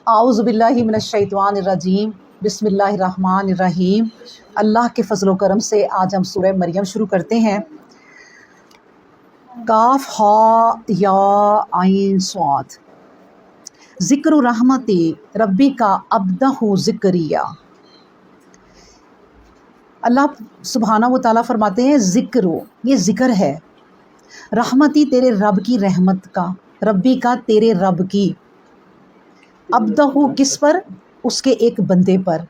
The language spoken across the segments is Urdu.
اعوذ باللہ من الشیطان الرجیم بسم اللہ الرحمن الرحیم۔ اللہ کے فضل و کرم سے آج ہم سورہ مریم شروع کرتے ہیں۔ کاف ہا یا عین صاد۔ ذکر رحمت ربی کا عبدہ زکریا۔ اللہ سبحانہ و تعالیٰ فرماتے ہیں ذکر، یہ ذکر ہے، رحمتی تیرے رب کی رحمت کا، ربی کا تیرے رب کی، عبدہ کس پر؟ اس کے ایک بندے پر،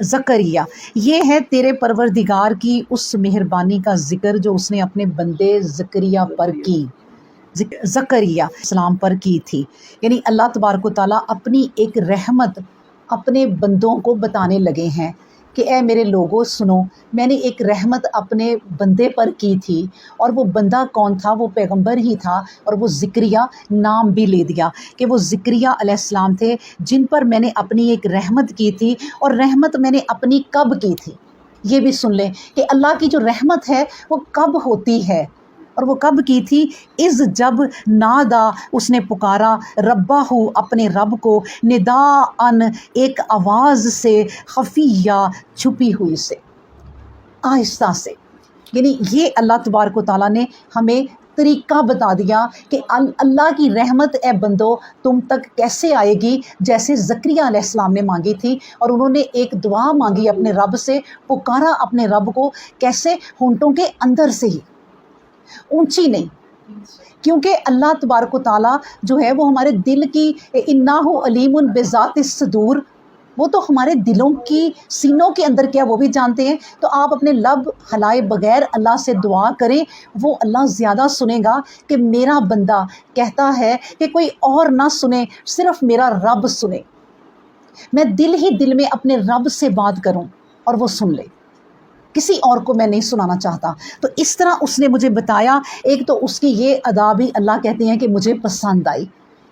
زکریا، یہ ہے تیرے پروردگار کی اس مہربانی کا ذکر جو اس نے اپنے بندے زکریا پر کی، زکریا السلام پر کی تھی۔ یعنی اللہ تبارک و تعالیٰ اپنی ایک رحمت اپنے بندوں کو بتانے لگے ہیں کہ اے میرے لوگوں سنو، میں نے ایک رحمت اپنے بندے پر کی تھی، اور وہ بندہ کون تھا؟ وہ پیغمبر ہی تھا، اور وہ زکریا نام بھی لے دیا کہ وہ زکریا علیہ السلام تھے جن پر میں نے اپنی ایک رحمت کی تھی، اور رحمت میں نے اپنی کب کی تھی؟ یہ بھی سن لیں کہ اللہ کی جو رحمت ہے وہ کب ہوتی ہے، اور وہ کب کی تھی؟ از جب نادا، اس نے پکارا، ربہ اپنے رب کو، نداءً ایک آواز سے، خفیہ چھپی ہوئی سے، آہستہ سے۔ یعنی یہ اللہ تبارک و تعالیٰ نے ہمیں طریقہ بتا دیا کہ اللہ کی رحمت اے بندو تم تک کیسے آئے گی، جیسے زکریا علیہ السلام نے مانگی تھی، اور انہوں نے ایک دعا مانگی اپنے رب سے، پکارا اپنے رب کو، کیسے؟ ہونٹوں کے اندر سے ہی، اونچی نہیں، کیونکہ اللہ تبارک و تعالیٰ جو ہے وہ ہمارے دل کی، انہ علیم بذات الصدور، وہ تو ہمارے دلوں کی، سینوں کے اندر کیا وہ بھی جانتے ہیں۔ تو آپ اپنے لب ہلائے بغیر اللہ سے دعا کریں، وہ اللہ زیادہ سنے گا کہ میرا بندہ کہتا ہے کہ کوئی اور نہ سنے، صرف میرا رب سنے، میں دل ہی دل میں اپنے رب سے بات کروں اور وہ سن لے، کسی اور کو میں نہیں سنانا چاہتا۔ تو اس طرح اس نے مجھے بتایا۔ ایک تو اس کی یہ ادا بھی اللہ کہتے ہیں کہ مجھے پسند آئی،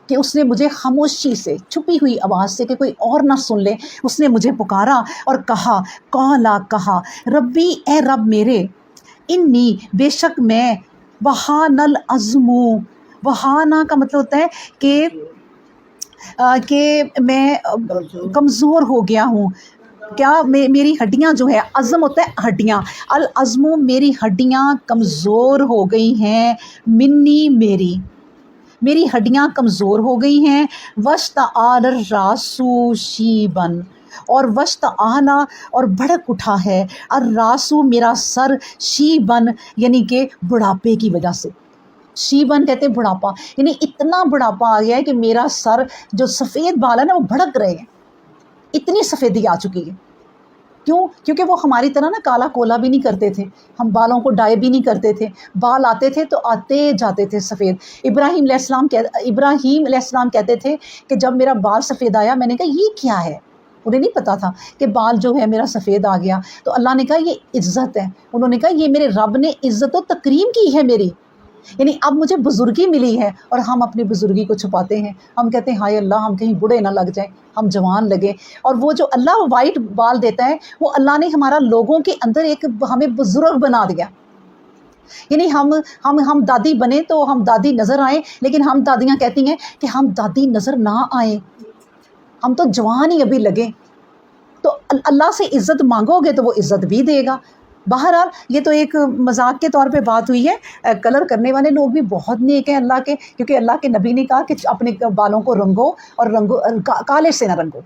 کہ اس نے مجھے خاموشی سے، چھپی ہوئی آواز سے، کہ کوئی اور نہ سن لے، اس نے مجھے پکارا اور کہا، قالا کہا، ربی اے رب میرے، انی بے شک میں، وہان العظم، وہانا کا مطلب ہوتا ہے کہ میں کمزور ہو گیا ہوں، کیا میری ہڈیاں جو ہے، عزم ہوتا ہے ہڈیاں، العظم میری ہڈیاں کمزور ہو گئی ہیں، منی میری ہڈیاں کمزور ہو گئی ہیں، واشتعال الراس شیبا، اور واشتعال اور بھڑک اٹھا ہے، الراس میرا سر، شیبن یعنی کہ بڑھاپے کی وجہ سے، شیبن کہتے ہیں بڑھاپا، یعنی اتنا بڑھاپا آ گیا ہے کہ میرا سر جو سفید بال ہے نا وہ بھڑک رہے ہیں، اتنی سفیدی آ چکی ہے۔ کیوں؟ کیونکہ وہ ہماری طرح نا کالا کولا بھی نہیں کرتے تھے، ہم بالوں کو ڈائی بھی نہیں کرتے تھے، بال آتے تھے تو آتے جاتے تھے سفید۔ ابراہیم علیہ السلام کہتے تھے کہ جب میرا بال سفید آیا، میں نے کہا یہ کیا ہے؟ انہیں نہیں پتا تھا کہ بال جو ہے میرا سفید آ گیا، تو اللہ نے کہا یہ عزت ہے۔ انہوں نے کہا یہ میرے رب نے عزت و تکریم کی ہے میری، یعنی اب مجھے بزرگی ملی ہے، اور ہم اپنی بزرگی کو چھپاتے ہیں، ہم کہتے ہیں ہائے اللہ ہم کہیں بوڑھے نہ لگ جائیں، ہم جوان لگیں۔ اور وہ جو اللہ وائٹ بال دیتا ہے، وہ اللہ نے ہمارا لوگوں کے اندر ایک ہمیں بزرگ بنا دیا، یعنی ہم دادی بنیں تو ہم دادی نظر آئیں، لیکن ہم دادیاں کہتی ہیں کہ ہم دادی نظر نہ آئیں، ہم تو جوان ہی ابھی لگیں۔ تو اللہ سے عزت مانگو گے تو وہ عزت بھی دے گا۔ بہرحال یہ تو ایک مذاق کے طور پہ بات ہوئی ہے، کلر کرنے والے لوگ بھی بہت نیک ہیں اللہ کے، کیونکہ اللہ کے نبی نے کہا کہ اپنے بالوں کو رنگو، اور کالے سے نہ رنگو۔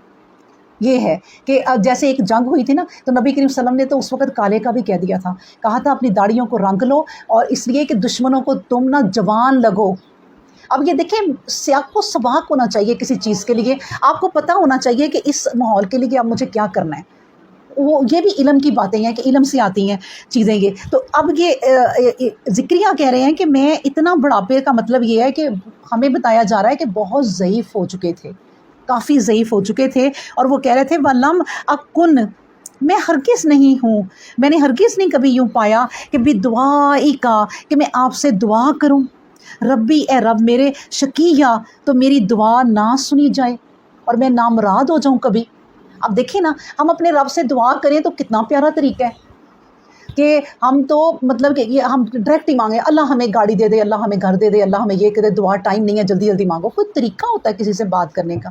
یہ ہے کہ جیسے ایک جنگ ہوئی تھی نا، تو نبی کریم صلی اللہ علیہ وسلم نے تو اس وقت کالے کا بھی کہہ دیا تھا، کہا تھا اپنی داڑھیوں کو رنگ لو، اور اس لیے کہ دشمنوں کو تم نہ جوان لگو۔ اب یہ دیکھیں، سیاق و سباق ہونا چاہیے کسی چیز کے لیے، آپ کو پتہ ہونا چاہیے کہ اس ماحول کے لیے اب مجھے کیا کرنا ہے، وہ یہ بھی علم کی باتیں ہیں کہ علم سے آتی ہیں چیزیں یہ۔ تو اب یہ ذکریہ کہہ رہے ہیں کہ میں اتنا بڑھاپے کا مطلب یہ ہے کہ ہمیں بتایا جا رہا ہے کہ بہت ضعیف ہو چکے تھے، کافی ضعیف ہو چکے تھے، اور وہ کہہ رہے تھے وَلَمْ أَكُنْ، میں ہرگز نہیں ہوں، میں نے ہرگز نہیں کبھی یوں پایا کہ بدعائی کا، کہ میں آپ سے دعا کروں، ربی اے رب میرے، شقیہ تو میری دعا نہ سنی جائے اور میں نامراد ہو جاؤں کبھی۔ اب دیکھیں نا، ہم اپنے رب سے دعا کریں تو کتنا پیارا طریقہ ہے کہ ہم تو مطلب کہ یہ ہم ڈائریکٹ ہی مانگیں، اللہ ہمیں گاڑی دے دے، اللہ ہمیں گھر دے دے، اللہ ہمیں یہ کرے، دعا ٹائم نہیں ہے، جلدی جلدی مانگو۔ کوئی طریقہ ہوتا ہے کسی سے بات کرنے کا؟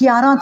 11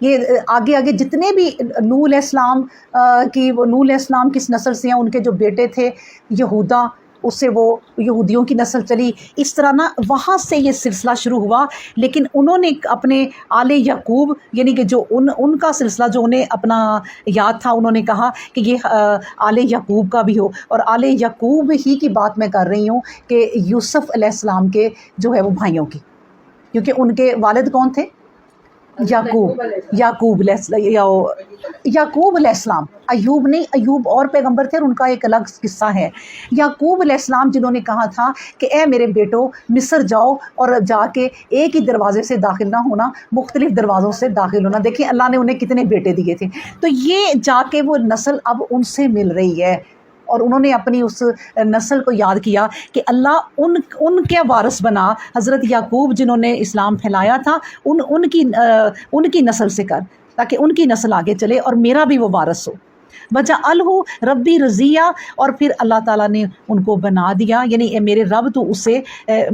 یہ آگے آگے جتنے بھی نوح علیہ السلام وہ نوح علیہ السلام کس نسل سے ہیں، ان کے جو بیٹے تھے یہودا، اس سے وہ یہودیوں کی نسل چلی، اس طرح نا وہاں سے یہ سلسلہ شروع ہوا۔ لیکن انہوں نے اپنے آل یعقوب یعنی کہ جو ان کا سلسلہ جو انہیں اپنا یاد تھا، انہوں نے کہا کہ یہ آل یعقوب کا بھی ہو، اور آل یعقوب ہی کی بات میں کر رہی ہوں کہ یوسف علیہ السلام کے جو ہے وہ بھائیوں کی، کیونکہ ان کے والد کون تھے؟ یعقوب علیہ السلام، ایوب نہیں، ایوب اور پیغمبر تھے اور ان کا ایک الگ قصہ ہے۔ یعقوب علیہ السلام جنہوں نے کہا تھا کہ اے میرے بیٹو مصر جاؤ اور جا کے ایک ہی دروازے سے داخل نہ ہونا، مختلف دروازوں سے داخل ہونا۔ دیکھیں اللہ نے انہیں کتنے بیٹے دیے تھے، تو یہ جا کے وہ نسل اب ان سے مل رہی ہے، اور انہوں نے اپنی اس نسل کو یاد کیا کہ اللہ ان کے وارث بنا، حضرت یعقوب جنہوں نے اسلام پھیلایا تھا ان کی نسل سے کر، تاکہ ان کی نسل آگے چلے اور میرا بھی وہ وارث ہو۔ وَجَعَلْهُ ربی رضیہ، اور پھر اللہ تعالیٰ نے ان کو بنا دیا، یعنی اے میرے رب تو اسے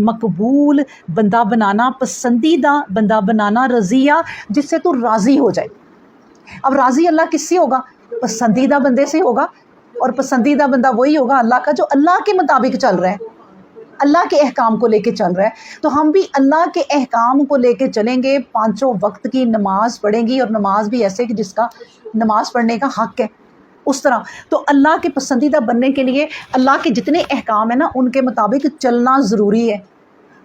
مقبول بندہ بنانا، پسندیدہ بندہ بنانا، رضیہ جس سے تو راضی ہو جائے۔ اب راضی اللہ کس سے ہوگا؟ پسندیدہ بندے سے ہوگا، اور پسندیدہ بندہ وہی ہوگا اللہ کا جو اللہ کے مطابق چل رہا ہے، اللہ کے احکام کو لے کے چل رہا ہے۔ تو ہم بھی اللہ کے احکام کو لے کے چلیں گے، پانچوں وقت کی نماز پڑھیں گی، اور نماز بھی ایسے کہ جس کا نماز پڑھنے کا حق ہے، اس طرح۔ تو اللہ کے پسندیدہ بننے کے لیے اللہ کے جتنے احکام ہیں نا ان کے مطابق چلنا ضروری ہے۔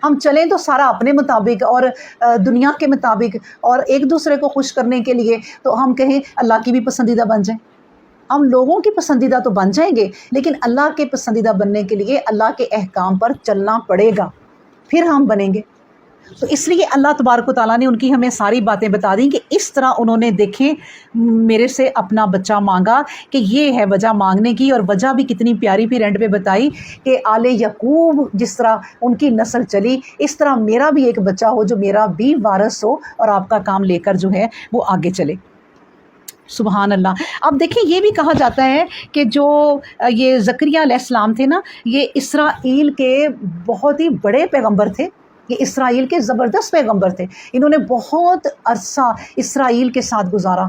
ہم چلیں تو سارا اپنے مطابق اور دنیا کے مطابق اور ایک دوسرے کو خوش کرنے کے لیے، تو ہم کہیں اللہ کی بھی پسندیدہ بن جائیں۔ ہم لوگوں کی پسندیدہ تو بن جائیں گے، لیکن اللہ کے پسندیدہ بننے کے لیے اللہ کے احکام پر چلنا پڑے گا، پھر ہم بنیں گے۔ تو اس لیے اللہ تبارک و تعالیٰ نے ان کی ہمیں ساری باتیں بتا دیں کہ اس طرح انہوں نے دیکھیں میرے سے اپنا بچہ مانگا، کہ یہ ہے وجہ مانگنے کی، اور وجہ بھی کتنی پیاری پھر اینڈ پہ بتائی کہ آل یعقوب جس طرح ان کی نسل چلی، اس طرح میرا بھی ایک بچہ ہو جو میرا بھی وارث ہو اور آپ کا کام لے کر جو ہے وہ آگے چلے۔ سبحان اللہ۔ اب دیکھیں یہ بھی کہا جاتا ہے کہ جو یہ زکریا علیہ السلام تھے نا، یہ اسرائیل کے بہت ہی بڑے پیغمبر تھے، یہ اسرائیل کے زبردست پیغمبر تھے، انہوں نے بہت عرصہ اسرائیل کے ساتھ گزارا،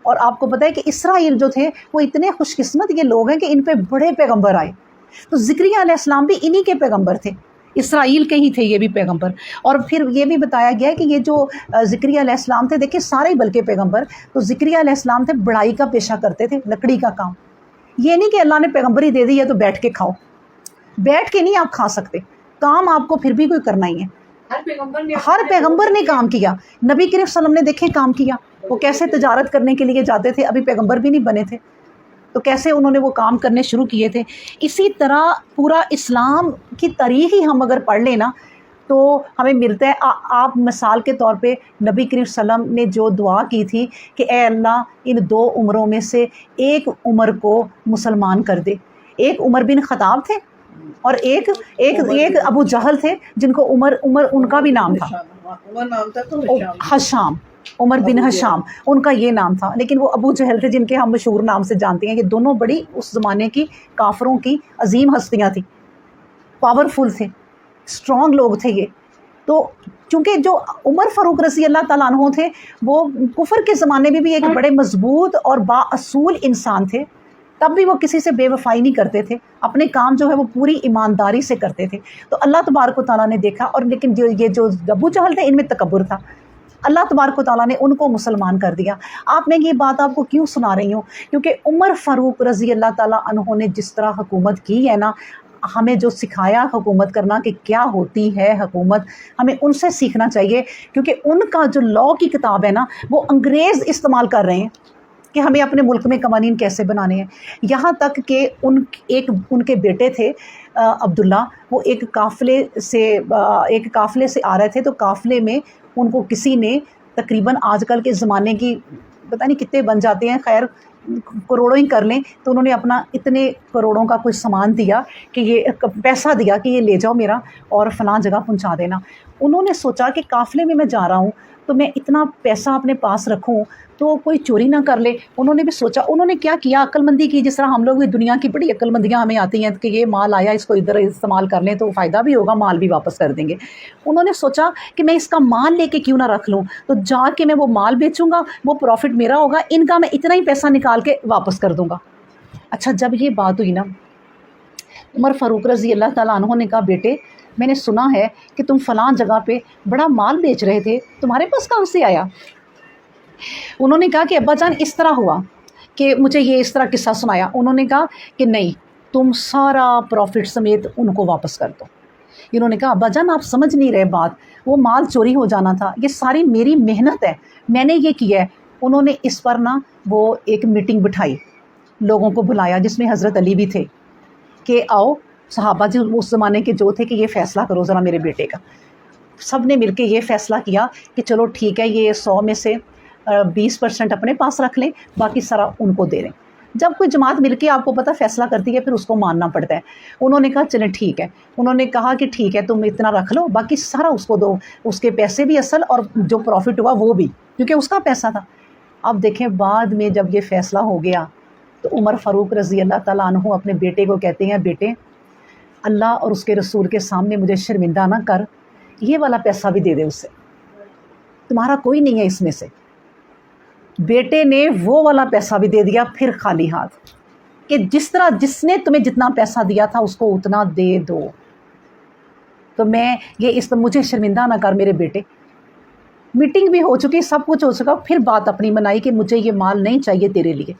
اور آپ کو پتہ ہے کہ اسرائیل جو تھے وہ اتنے خوش قسمت یہ لوگ ہیں کہ ان پہ بڑے پیغمبر آئے۔ تو زکریا علیہ السلام بھی انہی کے پیغمبر تھے، اسرائیل کے ہی تھے یہ بھی پیغمبر۔ اور پھر یہ بھی بتایا گیا ہے کہ یہ جو زکریا علیہ السلام تھے، دیکھیں سارے بلکہ پیغمبر، تو زکریا علیہ السلام تھے بڑائی کا پیشہ کرتے تھے، لکڑی کا کام۔ یہ نہیں کہ اللہ نے پیغمبری دے دی ہے تو بیٹھ کے کھاؤ، بیٹھ کے نہیں آپ کھا سکتے، کام آپ کو پھر بھی کوئی کرنا ہی ہے۔ ہر پیغمبر نے کام کیا، نبی کریم صلی اللہ علیہ وسلم نے دیکھیں کام کیا، وہ کیسے تجارت کرنے کے لیے جاتے تھے، ابھی پیغمبر بھی نہیں بنے تھے، تو کیسے انہوں نے وہ کام کرنے شروع کیے تھے۔ اسی طرح پورا اسلام کی تاریخ ہی ہم اگر پڑھ لیں نا تو ہمیں ملتا ہے۔ آپ مثال کے طور پہ نبی کریم صلی اللہ علیہ وسلم نے جو دعا کی تھی کہ اے اللہ ان دو عمروں میں سے ایک عمر کو مسلمان کر دے۔ ایک عمر بن خطاب تھے اور ایک ابو جہل تھے جن کو عمر ان کا بھی نام تھا، حشام، عمر بن حشام ان کا یہ نام تھا، لیکن وہ ابو جہل تھے جن کے ہم مشہور نام سے جانتے ہیں۔ یہ دونوں بڑی اس زمانے کی کافروں کی عظیم ہستیاں تھیں، پاورفل تھے، اسٹرانگ لوگ تھے یہ۔ تو چونکہ جو عمر فاروق رضی اللہ تعالیٰ عنہ تھے وہ کفر کے زمانے میں بھی ایک بڑے مضبوط اور بااصول انسان تھے، تب بھی وہ کسی سے بے وفائی نہیں کرتے تھے، اپنے کام جو ہے وہ پوری ایمانداری سے کرتے تھے۔ تو اللہ تبارک و تعالیٰ نے دیکھا، اور لیکن جو ابو جہل تھے ان میں تکبر تھا، اللہ تبارک و تعالیٰ نے ان کو مسلمان کر دیا۔ میں یہ بات آپ کو کیوں سنا رہی ہوں؟ کیونکہ عمر فاروق رضی اللہ تعالیٰ عنہ نے جس طرح حکومت کی ہے نا، ہمیں جو سکھایا حکومت کرنا کہ کیا ہوتی ہے حکومت، ہمیں ان سے سیکھنا چاہیے، کیونکہ ان کا جو لاء کی کتاب ہے نا وہ انگریز استعمال کر رہے ہیں کہ ہمیں اپنے ملک میں قوانین کیسے بنانے ہیں۔ یہاں تک کہ ان کے بیٹے تھے عبداللہ، وہ ایک قافلے سے آ رہے تھے، تو قافلے میں ان کو کسی نے تقریباً آج کل کے زمانے کی پتہ نہیں کتنے بن جاتے ہیں، خیر کروڑوں ہی کر لیں، تو انہوں نے اپنا اتنے کروڑوں کا کوئی سامان دیا کہ یہ پیسہ دیا کہ یہ لے جاؤ میرا اور فلاں جگہ پہنچا دینا۔ انہوں نے سوچا کہ قافلے میں جا رہا ہوں تو میں اتنا پیسہ اپنے پاس رکھوں تو کوئی چوری نہ کر لے۔ انہوں نے بھی سوچا، انہوں نے کیا کیا، عقل مندی کی، جس طرح ہم لوگ بھی دنیا کی بڑی عقل مندیاں ہمیں آتی ہیں کہ یہ مال آیا اس کو ادھر استعمال کر لیں تو فائدہ بھی ہوگا، مال بھی واپس کر دیں گے۔ انہوں نے سوچا کہ میں اس کا مال لے کے کیوں نہ رکھ لوں، تو جا کے میں وہ مال بیچوں گا، وہ پروفٹ میرا ہوگا، ان کا میں اتنا ہی پیسہ نکال کے واپس کر دوں گا۔ اچھا جب یہ بات ہوئی نا، عمر فاروق رضی اللہ تعالیٰ عنہ نے کہا بیٹے میں نے سنا ہے کہ تم فلاں جگہ پہ بڑا مال بیچ رہے تھے، تمہارے پاس کہاں سے آیا؟ انہوں نے کہا کہ ابا جان اس طرح ہوا کہ مجھے یہ اس طرح قصہ سنایا۔ انہوں نے کہا کہ نہیں، تم سارا پروفٹ سمیت ان کو واپس کر دو۔ انہوں نے کہا ابا جان آپ سمجھ نہیں رہے بات، وہ مال چوری ہو جانا تھا، یہ ساری میری محنت ہے، میں نے یہ کیا ہے۔ انہوں نے اس پر نا وہ ایک میٹنگ بٹھائی، لوگوں کو بلایا جس میں حضرت علی بھی تھے کہ آؤ صحابہ جی اس زمانے کے جو تھے کہ یہ فیصلہ کرو ذرا میرے بیٹے کا۔ سب نے مل کے یہ فیصلہ کیا کہ چلو ٹھیک ہے، یہ 100 میں سے 20% اپنے پاس رکھ لیں، باقی سارا ان کو دے دیں۔ جب کوئی جماعت مل کے آپ کو پتہ فیصلہ کرتی ہے پھر اس کو ماننا پڑتا ہے۔ انہوں نے کہا چلیں ٹھیک ہے، انہوں نے کہا کہ ٹھیک ہے تم اتنا رکھ لو، باقی سارا اس کو دو، اس کے پیسے بھی اصل اور جو پروفٹ ہوا وہ بھی، کیونکہ اس کا پیسہ تھا۔ اب دیکھیں بعد میں جب یہ فیصلہ ہو گیا تو عمر فاروق رضی اللہ تعالیٰ عنہ اپنے بیٹے کو کہتے ہیں بیٹے اللہ اور اس کے رسول کے سامنے مجھے شرمندہ نہ کر، یہ والا پیسہ بھی دے دے اس سے، تمہارا کوئی نہیں ہے اس میں سے۔ بیٹے نے وہ والا پیسہ بھی دے دیا پھر خالی ہاتھ کہ جس طرح جس نے تمہیں جتنا پیسہ دیا تھا اس کو اتنا دے دو، تو میں یہ اس مجھے شرمندہ نہ کر میرے بیٹے۔ میٹنگ بھی ہو چکی، سب کچھ ہو چکا، پھر بات اپنی بنائی کہ مجھے یہ مال نہیں چاہیے تیرے لیے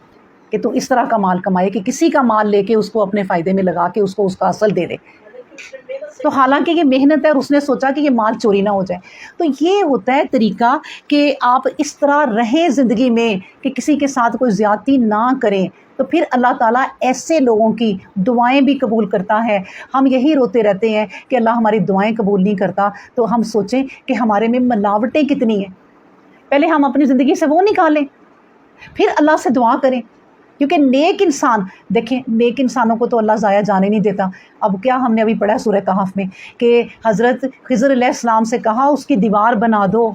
کہ تو اس طرح کا مال کمائے کہ کسی کا مال لے کے اس کو اپنے فائدے میں لگا کے اس کو اس کا اصل دے دے۔ تو حالانکہ یہ محنت ہے اور اس نے سوچا کہ یہ مال چوری نہ ہو جائے۔ تو یہ ہوتا ہے طریقہ کہ آپ اس طرح رہیں زندگی میں کہ کسی کے ساتھ کوئی زیادتی نہ کریں، تو پھر اللہ تعالیٰ ایسے لوگوں کی دعائیں بھی قبول کرتا ہے۔ ہم یہی روتے رہتے ہیں کہ اللہ ہماری دعائیں قبول نہیں کرتا، تو ہم سوچیں کہ ہمارے میں ملاوٹیں کتنی ہیں۔ پہلے ہم اپنی زندگی سے وہ نکالیں، پھر اللہ سے دعا کریں، کیونکہ نیک انسان دیکھیں، نیک انسانوں کو تو اللہ ضائع جانے نہیں دیتا۔ اب کیا ہم نے ابھی پڑھا سورہ کہف میں کہ حضرت خضر علیہ السلام سے کہا اس کی دیوار بنا دو،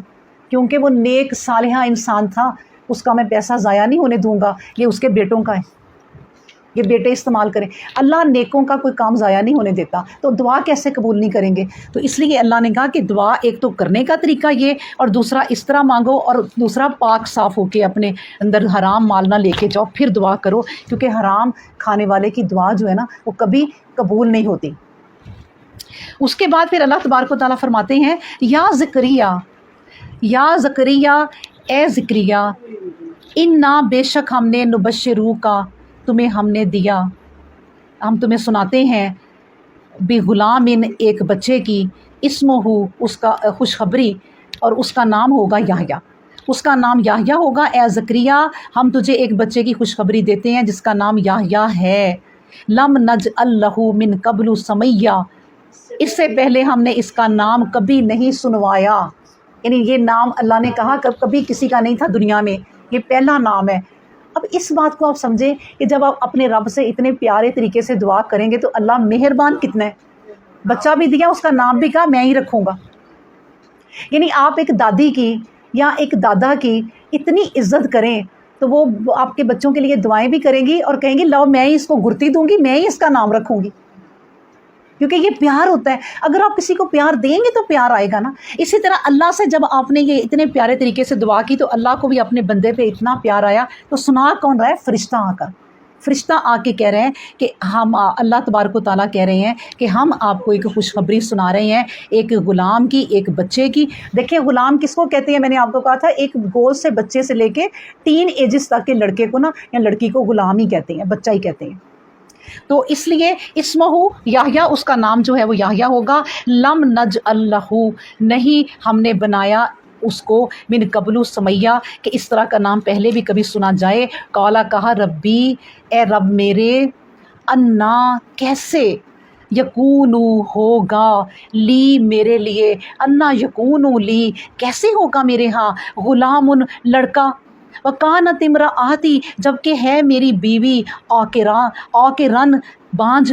کیونکہ وہ نیک صالحہ انسان تھا، اس کا میں پیسہ ضائع نہیں ہونے دوں گا، یہ اس کے بیٹوں کا ہے، یہ بیٹے استعمال کریں۔ اللہ نیکوں کا کوئی کام ضائع نہیں ہونے دیتا، تو دعا کیسے قبول نہیں کریں گے؟ تو اس لیے اللہ نے کہا کہ دعا ایک تو کرنے کا طریقہ یہ، اور دوسرا اس طرح مانگو، اور دوسرا پاک صاف ہو کے اپنے اندر حرام مال نہ لے کے جاؤ، پھر دعا کرو، کیونکہ حرام کھانے والے کی دعا جو ہے نا وہ کبھی قبول نہیں ہوتی۔ اس کے بعد پھر اللہ تبارک و تعالیٰ فرماتے ہیں یا زکریا، یا زکریا اے زکریا، انا بے شک ہم نے نبشرو کا تمہیں ہم نے دیا، ہم تمہیں سناتے ہیں بغلام ایک بچے کی، اسمہ اس کا خوشخبری، اور اس کا نام ہوگا یحییٰ، اس کا نام یحییٰ ہوگا۔ اے زکریا ہم تجھے ایک بچے کی خوشخبری دیتے ہیں جس کا نام یحییٰ ہے۔ لم نجعل لہ من قبل سمیہ، اس سے پہلے ہم نے اس کا نام کبھی نہیں سنوایا، یعنی یہ نام اللہ نے کہا کبھی کسی کا نہیں تھا دنیا میں، یہ پہلا نام ہے۔ اب اس بات کو آپ سمجھیں کہ جب آپ اپنے رب سے اتنے پیارے طریقے سے دعا کریں گے تو اللہ مہربان کتنا ہے، بچہ بھی دیا، اس کا نام بھی کہا میں ہی رکھوں گا۔ یعنی آپ ایک دادی کی یا ایک دادا کی اتنی عزت کریں تو وہ آپ کے بچوں کے لیے دعائیں بھی کریں گی اور کہیں گی لاؤ میں ہی اس کو گرتی دوں گی، میں ہی اس کا نام رکھوں گی، کیونکہ یہ پیار ہوتا ہے۔ اگر آپ کسی کو پیار دیں گے تو پیار آئے گا نا۔ اسی طرح اللہ سے جب آپ نے یہ اتنے پیارے طریقے سے دعا کی تو اللہ کو بھی اپنے بندے پہ اتنا پیار آیا، تو سنا کون رہا ہے؟ فرشتہ آ کر، فرشتہ آ کے کہہ رہے ہیں کہ ہم، اللہ تبارک و تعالیٰ کہہ رہے ہیں کہ ہم آپ کو ایک خوشخبری سنا رہے ہیں، ایک غلام کی، ایک بچے کی۔ دیکھیں غلام کس کو کہتے ہیں؟ میں نے آپ کو کہا تھا ایک گول سے بچے سے لے کے 3 ایجز تک کے لڑکے کو نا یا لڑکی کو غلام ہی کہتے ہیں، بچہ ہی کہتے ہیں۔ تو اس لیے اسمہ یحییٰ، اس کا نام جو ہے وہ یحییٰ ہوگا۔ لم نجعل لہ، نہیں ہم نے بنایا اس کو من قبل سمیہ، کہ اس طرح کا نام پہلے بھی کبھی سنا جائے۔ قالا کہا ربی، اے رب میرے، انا کیسے، یکونو ہوگا، لی میرے لیے، انا یکونو لی کیسے ہوگا میرے ہاں، غلام لڑکا، وکانت امرأتی جبکہ ہے میری بیوی، آکرن بانجھ،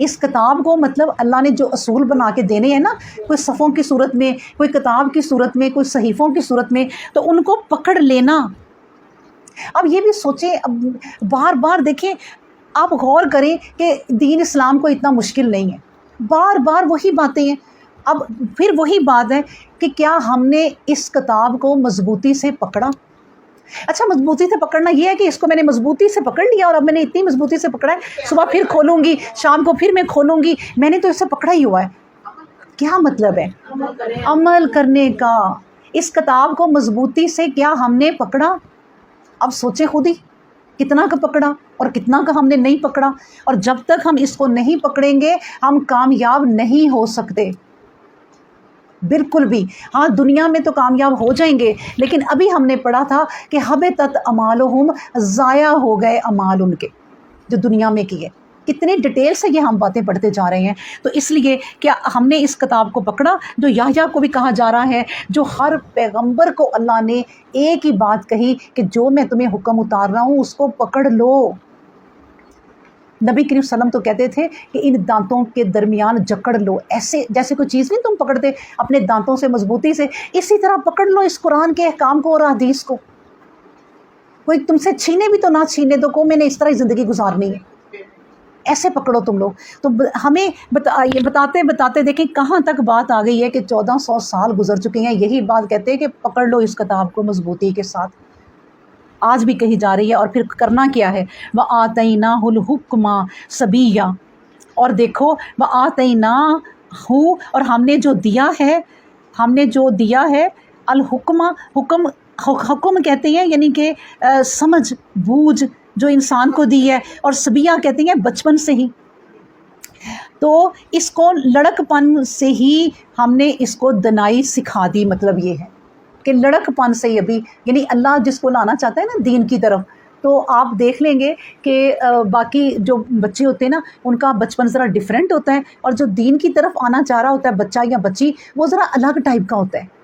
اس کتاب کو مطلب اللہ نے جو اصول بنا کے دینے ہیں نا، کوئی صفوں کی صورت میں، کوئی کتاب کی صورت میں، کوئی صحیفوں کی صورت میں، تو ان کو پکڑ لینا۔ اب یہ بھی سوچیں، اب بار بار دیکھیں، آپ غور کریں کہ دین اسلام کو اتنا مشکل نہیں ہے، بار بار وہی باتیں ہیں۔ اب پھر وہی بات ہے کہ کیا ہم نے اس کتاب کو مضبوطی سے پکڑا؟ اچھا، مضبوطی سے پکڑنا یہ ہے کہ اس کو میں نے مضبوطی سے پکڑ لیا اور اب میں نے اتنی مضبوطی سے پکڑا ہے، صبح پھر کھولوں گی، شام کو پھر میں کھولوں گی، میں نے تو اسے پکڑا ہی ہوا ہے۔ کیا مطلب ہے عمل کرنے کا؟ اس کتاب کو مضبوطی سے کیا ہم نے پکڑا؟ اب سوچیں خود ہی، کتنا کا پکڑا اور کتنا کا ہم نے نہیں پکڑا، اور جب تک ہم اس کو نہیں پکڑیں گے ہم کامیاب نہیں ہو سکتے بالکل بھی۔ ہاں، دنیا میں تو کامیاب ہو جائیں گے، لیکن ابھی ہم نے پڑھا تھا کہ حبطت اعمالہم، ضائع ہو گئے اعمال ان کے جو دنیا میں کیے۔ کتنے ڈیٹیل سے یہ ہم باتیں پڑھتے جا رہے ہیں۔ تو اس لیے کیا ہم نے اس کتاب کو پکڑا جو یحییٰ کو بھی کہا جا رہا ہے، جو ہر پیغمبر کو اللہ نے ایک ہی بات کہی کہ جو میں تمہیں حکم اتار رہا ہوں اس کو پکڑ لو۔ نبی کریم صلی اللہ علیہ وسلم تو کہتے تھے کہ ان دانتوں کے درمیان جکڑ لو، ایسے جیسے کوئی چیز نہیں تم پکڑتے اپنے دانتوں سے مضبوطی سے، اسی طرح پکڑ لو اس قرآن کے احکام کو اور حدیث کو۔ کوئی تم سے چھینے بھی تو نہ چھینے دو، کو میں نے اس طرح ہی زندگی گزارنی ہے، ایسے پکڑو تم لوگ۔ تو ہمیں یہ بتاتے بتاتے دیکھیں کہاں تک بات آ گئی ہے کہ 1400 سال گزر چکے ہیں، یہی بات کہتے ہیں کہ پکڑ لو اس کتاب کو مضبوطی کے ساتھ، آج بھی کہی جا رہی ہے۔ اور پھر کرنا کیا ہے؟ وَآتَيْنَاهُ الْحُكْمَ صَبِيًّا، اور دیکھو وَآتَيْنَاهُ، اور ہم نے جو دیا ہے الحکم، حکم کہتے ہیں یعنی کہ سمجھ بوجھ جو انسان کو دی ہے، اور صبیہ کہتے ہیں بچپن سے ہی۔ تو اس کو لڑک پن سے ہی ہم نے اس کو دنائی سکھا دی، مطلب یہ ہے کہ لڑک پن سے ہی ابھی، یعنی اللہ جس کو لانا چاہتا ہے نا دین کی طرف، تو آپ دیکھ لیں گے کہ باقی جو بچے ہوتے ہیں نا ان کا بچپن ذرا ڈیفرنٹ ہوتا ہے، اور جو دین کی طرف آنا چاہ رہا ہوتا ہے بچہ یا بچی، وہ ذرا الگ ٹائپ کا ہوتا ہے۔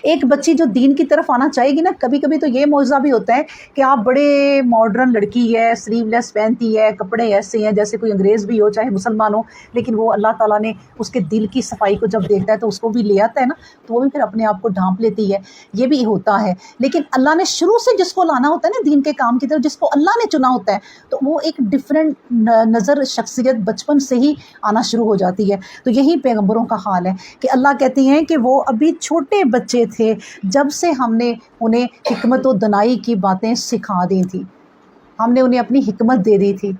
ایک بچی جو دین کی طرف آنا چاہے گی نا، کبھی کبھی تو یہ معجزہ بھی ہوتا ہے کہ آپ بڑے ماڈرن لڑکی ہے، سلیو لیس پہنتی ہے، کپڑے ایسے ہیں جیسے کوئی انگریز بھی ہو چاہے مسلمان ہو، لیکن وہ اللہ تعالیٰ نے اس کے دل کی صفائی کو جب دیکھتا ہے تو اس کو بھی لے آتا ہے نا، تو وہ بھی پھر اپنے آپ کو ڈھانپ لیتی ہے، یہ بھی ہوتا ہے۔ لیکن اللہ نے شروع سے جس کو لانا ہوتا ہے نا دین کے کام کی طرف، جس کو اللہ نے چنا ہوتا ہے، تو وہ ایک ڈفرینٹ نظر شخصیت بچپن سے ہی آنا شروع ہو جاتی ہے۔ تو یہی پیغمبروں کا حال ہے کہ اللہ کہتے ہیں کہ وہ ابھی چھوٹے بچے تھے جب سے ہم نے انہیں حکمت و دنائی کی باتیں سکھا دی تھی، ہم نے انہیں اپنی حکمت دے دی تھی۔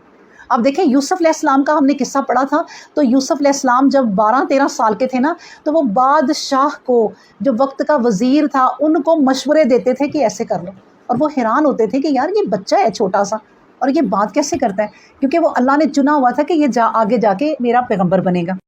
اب دیکھیں یوسف علیہ السلام کا ہم نے قصہ پڑھا تھا، تو یوسف علیہ السلام جب 12-13 سال کے تھے نا، تو وہ بادشاہ کو جو وقت کا وزیر تھا ان کو مشورے دیتے تھے کہ ایسے کر لو، اور وہ حیران ہوتے تھے کہ یار یہ بچہ ہے چھوٹا سا اور یہ بات کیسے کرتا ہے، کیونکہ وہ اللہ نے چنا ہوا تھا کہ یہ آگے جا کے میرا پیغمبر بنے گا۔